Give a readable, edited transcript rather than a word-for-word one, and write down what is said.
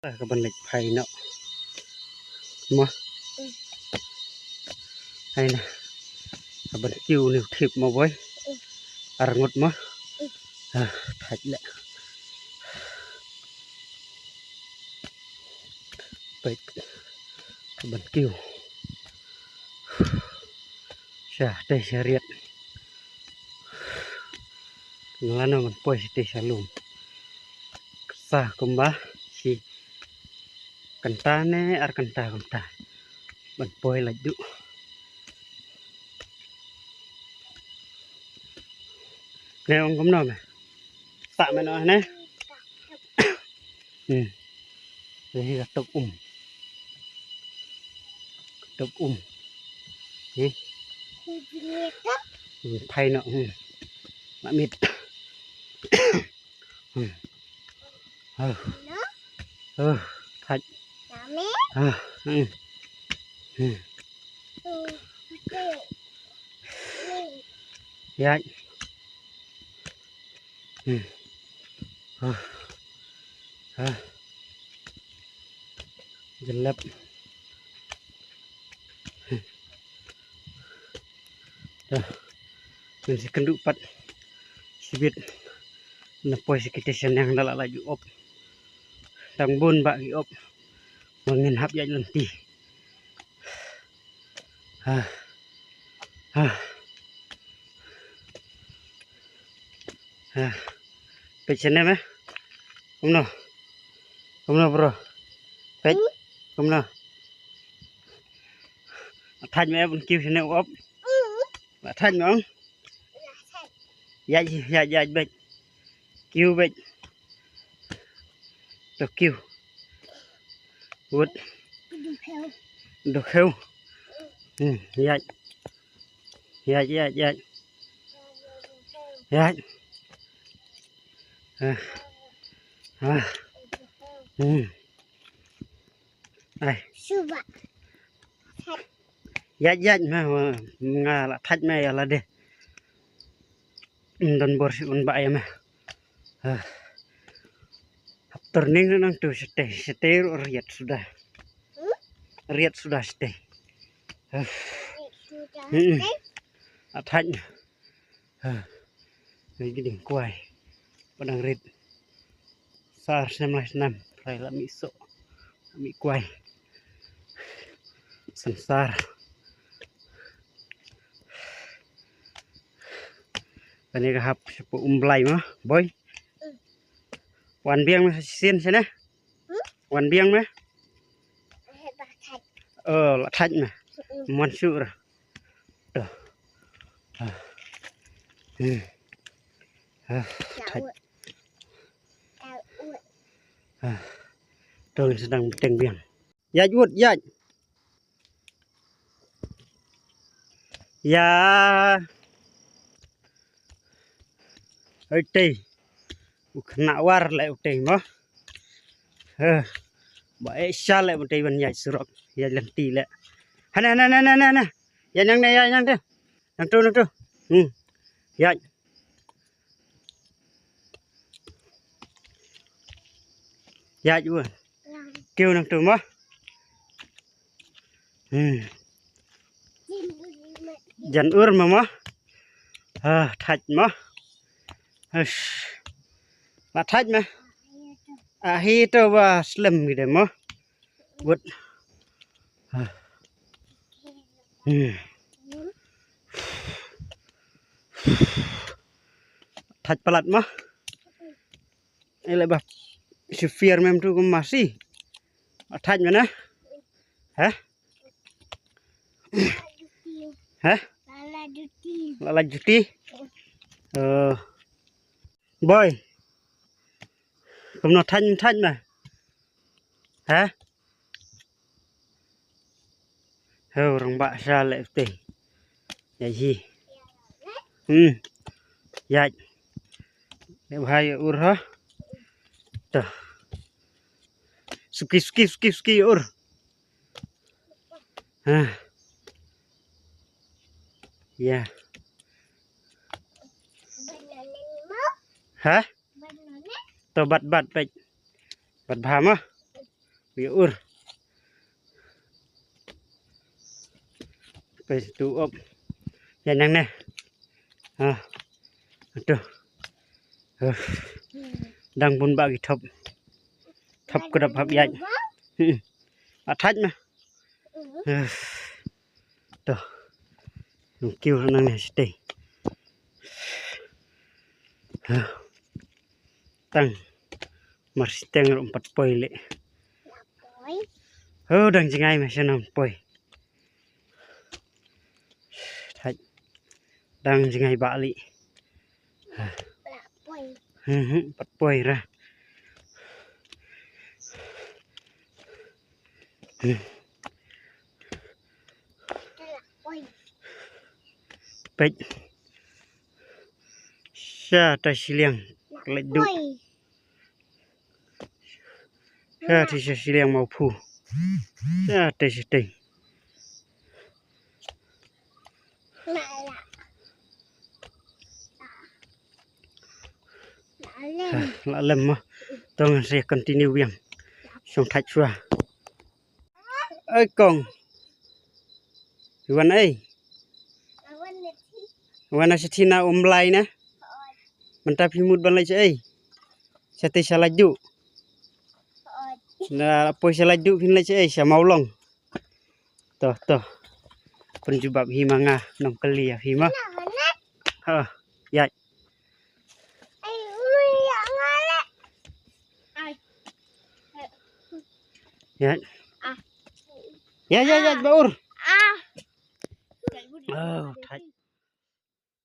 cái bên lịch hay nọ mà hay nè cái bên chiều này thịt mà với ngọt mà thạch lại vậy cái bên chiều chả đây sẽ riết nó nó mình quay để sẽ lùm sa cùng ba si kanta nè kanta mình quay lại dụ nè ông cũng nói mà tạ mày nói nè đây là tập gì thay nọ mạ mịt thạch dạ dân lập mình sẽ cân đủ bắt si biết là poi si kita senang dah lagi op tang bun bak gi op mangin hap ya nanti pecen mah không nào bro pec không nào thanh mẹ vẫn kêu senang op thanh không dạ bệnh kêu bệnh được kêu vượt được heo dạ dạ mà ngà là thạch mày là đây dan bersih unbak ya mah turning nang tu stay riat sudah stay thạch cái đỉnh quay đang riat sar xem lại năm phải là mỹ sộ mỹ quay sensar cái này hấp phụ umblay mà boy hoàn biếng mà xiên thế nè hoàn biếng mà là thạch mà mòn sữa rồi thạch tôi sẽ đang tên biển dạ chuột dạ ơi tì nạo war lại một tì mà bởi xa lại một tì bên nhảy sữa dạ lần tì lại nè dạ nhang này nhang trâu dạ dạ chú kêu năng trâu mà dần ur mà thạch mà là thạch mà hi tơ và slim gì đấy mà vượt thạch pelat mà đây là bắp sifir mem tu masih thạch mà nè hả lala juti boy không nó thanh mà hả rong bạ ra lại tỉnh vậy gì dạ nếu hai ur ha suki ur dạ hả tôi bật bạch bật phàm á Biar ur. Pe tu op. Yan nang nè. Aduh. Đang bun bạc thập. Thập cái đập hấp dạnh. Thách mà. Tuh. Nung kêu nang nè stay. Tang. Masih tengok 4 poin le. Đang jengai mà senam poin. Thách. Đang jengai balik. 4 poin ra. Pek. Sa ta siliang lek du. Sa thì siliang mau phu. Sa ta siteng. Lạ lem mà. Tôi sẽ continue viang. Xong thách xua. Ơi con. Wan ấy. Wan nasi tina umlai na. Mantap himut ban lai ai. Sate salaju. Na poi salaju pin lai ai sa mau long. Toh. Penjubab himanga nom kali ya hima. Ya. Ya. Ya baur. Thách.